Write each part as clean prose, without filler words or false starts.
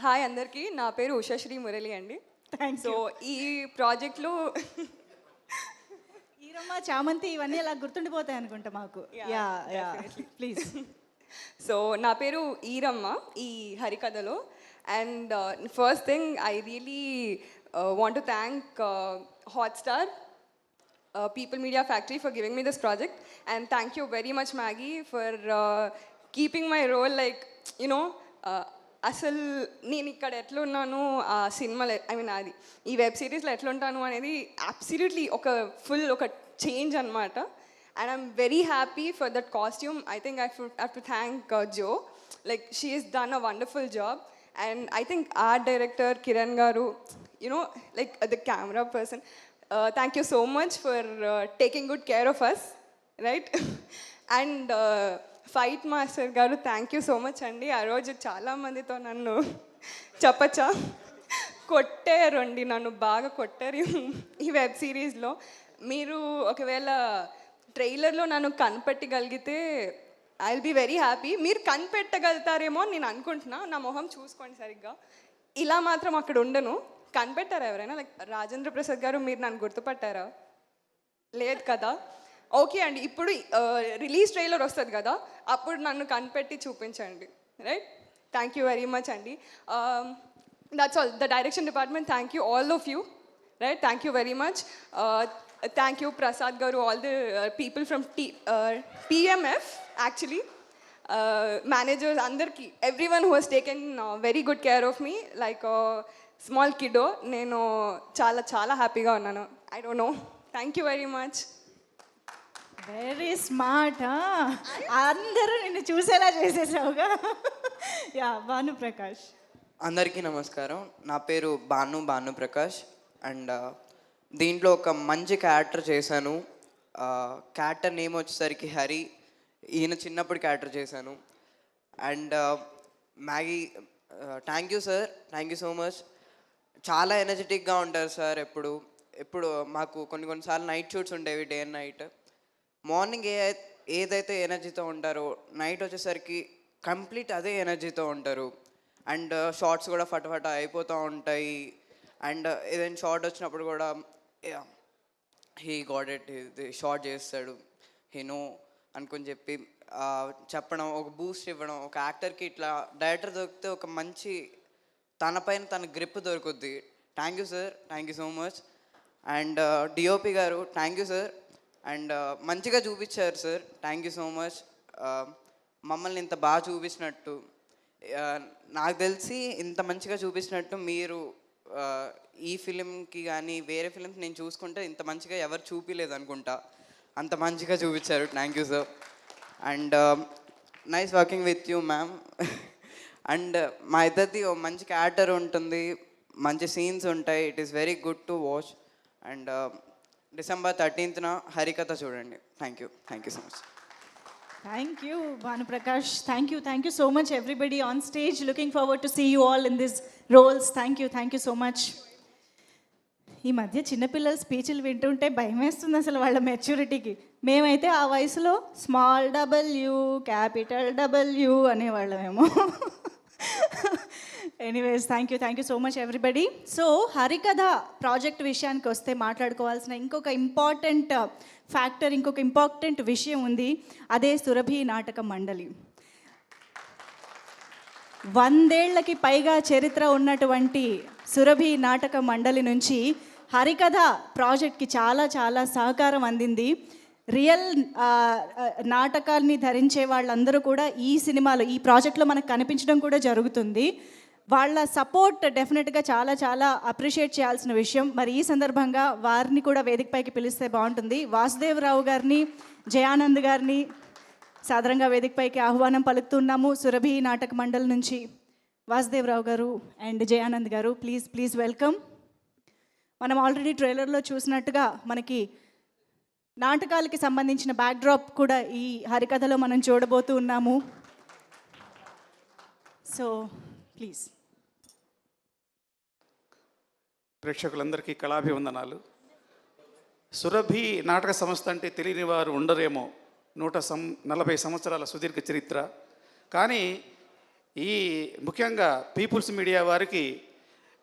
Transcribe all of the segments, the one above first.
Hi అందరికీ, నా పేరు ఉషశ్రీ మురళి అండి. సో ఈ ప్రాజెక్ట్లో ఈరమ్మ, చామంతి ఇవన్నీ అలా గుర్తుండిపోతాయి అనుకుంటా మాకు. Yeah yeah please. సో నా పేరు ఈరమ్మ ఈ హరికథలో. And first thing I really want to thank Hotstar, People Media Factory for giving me this project, and thank you very much Maggie for keeping my role like, you know, అసలు నేను ఇక్కడ ఎట్లా ఉన్నాను ఆ సినిమాలో, ఐ మీన్ అది ఈ web సిరీస్లో ఎట్లా ఉంటాను అనేది అబ్సల్యూట్లీ ఒక ఫుల్ ఒక చేంజ్ అనమాట. And I'm very happy for that costume. I think I have to thank Jo, like she is done a wonderful job. And I think art director Kiran గారు, you know, like the camera person, thank you so much for taking good care of us, right? And fight master గారు, thank you so much అండి. ఆ రోజు చాలామందితో నన్ను చెప్పచ్చా కొట్టారు అండి, నన్ను బాగా కొట్టారు ఈ వెబ్ సిరీస్లో. మీరు ఒకవేళ ట్రైలర్లో నన్ను కనిపెట్టగలిగితే I will be very happy. మీరు కనిపెట్టగలుగుతారేమో అని నేను అనుకుంటున్నా. నా మొహం చూసుకోండి సరిగ్గా, ఇలా మాత్రం అక్కడ ఉండను. కనిపెట్టారా ఎవరైనా? లైక్ రాజేంద్ర ప్రసాద్ గారు, మీరు నన్ను గుర్తుపట్టారా? లేదు కదా. ఓకే అండి, ఇప్పుడు రిలీజ్ ట్రైలర్ వస్తుంది కదా, అప్పుడు నన్ను కనిపెట్టి చూపించండి, right? Thank you very much అండి. That's all. The direction department, thank you all of you, right? Thank you very much. Thank you Prasad గారు, all the people from PMF actually, managers అందరికీ, everyone who has taken very good care of me like small kiddo. నేను చాలా చాలా హ్యాపీగా ఉన్నాను. I don't know. Thank you very much. Very smart. అందరూ నిన్ను చూసేలా చేసేసావుగా. యా, భానుప్రకాష్. అందరికీ నమస్కారం. నా పేరు భానుప్రకాష్. అండ్ దీంట్లో ఒక మంచి క్యారెక్టర్ చేశాను. క్యారెక్టర్ నేమ్ వచ్చేసరికి హరి. ఈయన చిన్నప్పుడు క్యారెక్టర్ చేశాను. And Maggi, thank you sir, thank you so much. చాలా ఎనర్జెటిక్గా ఉంటారు సార్. ఎప్పుడు మాకు కొన్నిసార్లు నైట్ షూట్స్ ఉండేవి, డే అండ్ నైట్. మార్నింగ్ ఏదైతే ఎనర్జీతో ఉంటారో, నైట్ వచ్చేసరికి కంప్లీట్ అదే ఎనర్జీతో ఉంటారు. అండ్ షార్ట్స్ కూడా ఫటాఫట అయిపోతూ ఉంటాయి. అండ్ ఏదైనా షార్ట్ వచ్చినప్పుడు కూడా హీ గాట్ ఇట్, షార్ట్ చేస్తాడు, హీ నో అనుకుని చెప్పి చెప్పడం, ఒక బూస్ట్ ఇవ్వడం. ఒక యాక్టర్కి ఇట్లా డైరెక్టర్ దొరికితే ఒక మంచి తనపైన తన గ్రిప్ దొరుకుద్ది. Thank you sir, thank you so much. And DOP గారు, థ్యాంక్ యూ సార్. అండ్ మంచిగా చూపించారు sir, thank you so much. మమ్మల్ని ఇంత బాగా చూపించినట్టు, నాకు తెలిసి ఇంత మంచిగా చూపించినట్టు మీరు ఈ ఫిలింకి కానీ వేరే ఫిలిమ్స్ నేను చూసుకుంటే ఇంత మంచిగా ఎవరు చూపించలేదు అనుకుంటా. అంత మంచిగా చూపించారు, thank you sir. And nice working with you ma'am. And మా ఇద్దరిది ఓ మంచి క్యారెక్టర్ ఉంటుంది, మంచి సీన్స్ ఉంటాయి. It is very good to watch. And December 13th Harikatha చూడండి. Thank you so much. Thank you Bhanuprakash. Thank you so much everybody on stage. Looking forward to see you all in this roles. Thank you so much. ఈ మధ్య చిన్నపిల్లల స్పీచ్లు వింటుంటే భయం వేస్తుంది అసలు వాళ్ళ మెచ్యూరిటీకి. మేమైతే ఆ వయసులో స్మాల్ డబ్ల్యూ క్యాపిటల్ డబ్ల్యూ అనేవాళ్ళమేమో. Anyways, thank you so much everybody. So Harikatha project విషయానికి వస్తే మాట్లాడుకోవాల్సిన ఇంకొక ఇంపార్టెంట్ ఫ్యాక్టర్, ఇంకొక ఇంపార్టెంట్ విషయం ఉంది. అదే సురభి నాటక మండలి. 100 ఏళ్లకి పైగా చరిత్ర ఉన్నటువంటి సురభి నాటక మండలి నుంచి హరికథ ప్రాజెక్ట్కి చాలా చాలా సహకారం అందింది. రియల్ నాటకాల్ని ధరించే వాళ్ళందరూ కూడా ఈ సినిమాలో, ఈ ప్రాజెక్ట్లో మనకు కనిపించడం కూడా జరుగుతుంది. వాళ్ళ సపోర్ట్ డెఫినెట్గా చాలా చాలా అప్రిషియేట్ చేయాల్సిన విషయం. మరి ఈ సందర్భంగా వారిని కూడా వేదికపైకి పిలిస్తే బాగుంటుంది. వాసుదేవరావు గారిని, జయానంద్ గారిని సాధారణంగా వేదికపైకి ఆహ్వానం పలుకుతున్నాము. సురభి నాటక మండలి నుంచి వాసుదేవరావు గారు అండ్ జయానంద్ గారు, ప్లీజ్ వెల్కమ్. మనం ఆల్రెడీ ట్రైలర్లో చూసినట్టుగా మనకి నాటకాలకి సంబంధించిన బ్యాక్డ్రాప్ కూడా ఈ హరికథలో మనం చూడబోతూ ఉన్నాము. So please. ప్రేక్షకులందరికీ కళాభివందనాలు. సురభి నాటక సంస్థ అంటే తెలియని వారు ఉండరేమో. 140 సంవత్సరాల సుదీర్ఘ చరిత్ర. కానీ ఈ ముఖ్యంగా పీపుల్స్ మీడియా వారికి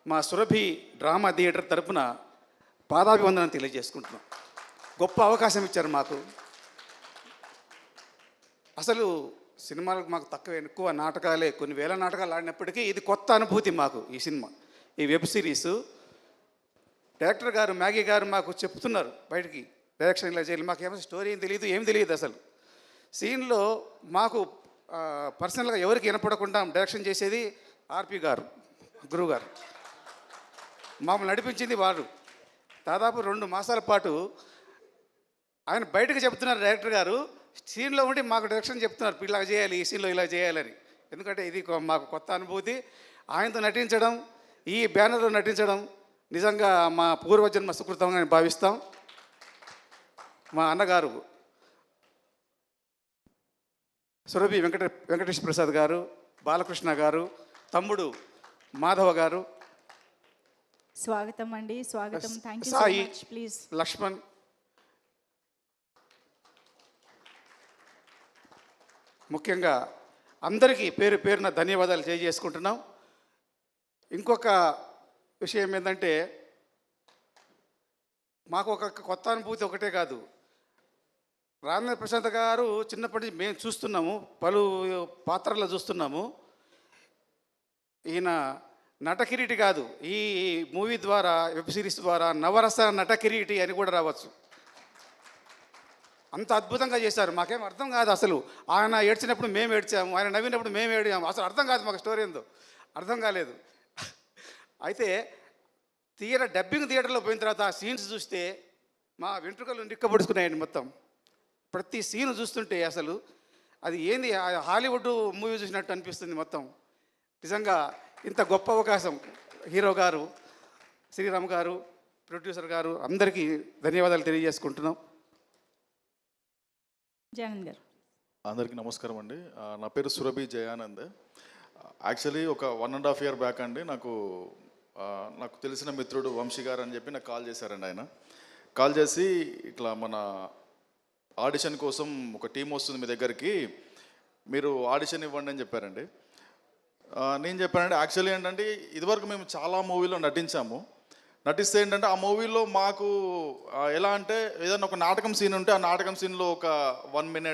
మా సురభి డ్రామా థియేటర్ తరపున పాదాభివందనం తెలియజేసుకుంటున్నాం. గొప్ప అవకాశం ఇచ్చారు మాకు. అసలు సినిమాలకు మాకు ఎక్కువ నాటకాలే, కొన్ని వేల నాటకాలు ఆడినప్పటికీ ఇది కొత్త అనుభూతి మాకు. ఈ సినిమా, ఈ వెబ్ సిరీసు డైరెక్టర్ గారు మ్యాగీ గారు మాకు చెప్తున్నారు బయటికి, డైరెక్షన్ ఇలా చేయాలి. మాకు ఏమో స్టోరీ ఏం తెలియదు అసలు. సీన్లో మాకు పర్సనల్గా ఎవరికి వినపడకుండా డైరెక్షన్ చేసేది ఆర్పి గారు, గురువు గారు. మమ్మల్ని నడిపించింది వారు. దాదాపు 2 మాసాల పాటు ఆయన బయటకు చెప్తున్నారు డైరెక్టర్ గారు, సీన్లో ఉండి మాకు డైరెక్షన్ చెప్తున్నారు, ఇలా చేయాలి, ఈ సీన్లో ఇలా చేయాలని. ఎందుకంటే ఇది మాకు కొత్త అనుభూతి. ఆయనతో నటించడం, ఈ బ్యానర్లో నటించడం నిజంగా మా పూర్వజన్మ సుకృతంగా భావిస్తాం. మా అన్నగారు సురభి వెంకటేష్ ప్రసాద్ గారు, బాలకృష్ణ గారు, తమ్ముడు మాధవ గారు, స్వాగతం అండి, స్వాగతం. Thank you so Sai, much. Please. Lakshman, ముఖ్యంగా అందరికీ పేరు పేరున ధన్యవాదాలు తెలియజేసుకుంటున్నాం. ఇంకొక విషయం ఏంటంటే, మాకు ఒక కొత్త అనుభూతి ఒకటే కాదు, రామేంద్ర ప్రశాంత్ గారు చిన్నప్పటి నుంచి మేము చూస్తున్నాము, పలు పాత్రల్లో చూస్తున్నాము. ఈయన నటకిరీటి కాదు, ఈ మూవీ ద్వారా, వెబ్ సిరీస్ ద్వారా నవరస నటకిరీటి అని కూడా రావచ్చు. అంత అద్భుతంగా చేశారు. మాకేం అర్థం కాదు అసలు. ఆయన ఏడ్చినప్పుడు మేము ఏడ్చాము, ఆయన నవ్వినప్పుడు మేము ఏడ్చాము. అసలు అర్థం కాదు మాకు, స్టోరీ ఏందో అర్థం కాలేదు. అయితే డబ్బింగ్ థియేటర్లో పోయిన తర్వాత ఆ సీన్స్ చూస్తే మా వెంట్రుకలు నిక్కబడుచుకున్నాయండి మొత్తం. ప్రతి సీన్ చూస్తుంటే అసలు అది ఏంది, హాలీవుడ్ మూవీ చూసినట్టు అనిపిస్తుంది మొత్తం. నిజంగా ఇంత గొప్ప అవకాశం హీరో గారు, శ్రీరామ్ గారు, ప్రొడ్యూసర్ గారు అందరికీ ధన్యవాదాలు తెలియజేసుకుంటున్నాం. జయానంద్ గారు. అందరికీ నమస్కారం అండి. నా పేరు సురభి జయానంద్. యాక్చువల్లీ ఒక 1.5 year బ్యాక్ అండి నాకు తెలిసిన మిత్రుడు వంశీ గారు అని చెప్పి నాకు కాల్ చేశారండి. ఆయన కాల్ చేసి ఇట్లా మన ఆడిషన్ కోసం ఒక టీం వస్తుంది మీ దగ్గరికి, మీరు ఆడిషన్ ఇవ్వండి అని చెప్పారండి. నేను చెప్పానండి, యాక్చువల్లీ ఏంటంటే ఇదివరకు మేము చాలా మూవీలో నటిస్తే ఏంటంటే ఆ మూవీలో మాకు ఎలా అంటే ఏదైనా ఒక నాటకం సీన్ ఉంటే ఆ నాటకం సీన్లో ఒక 1 minute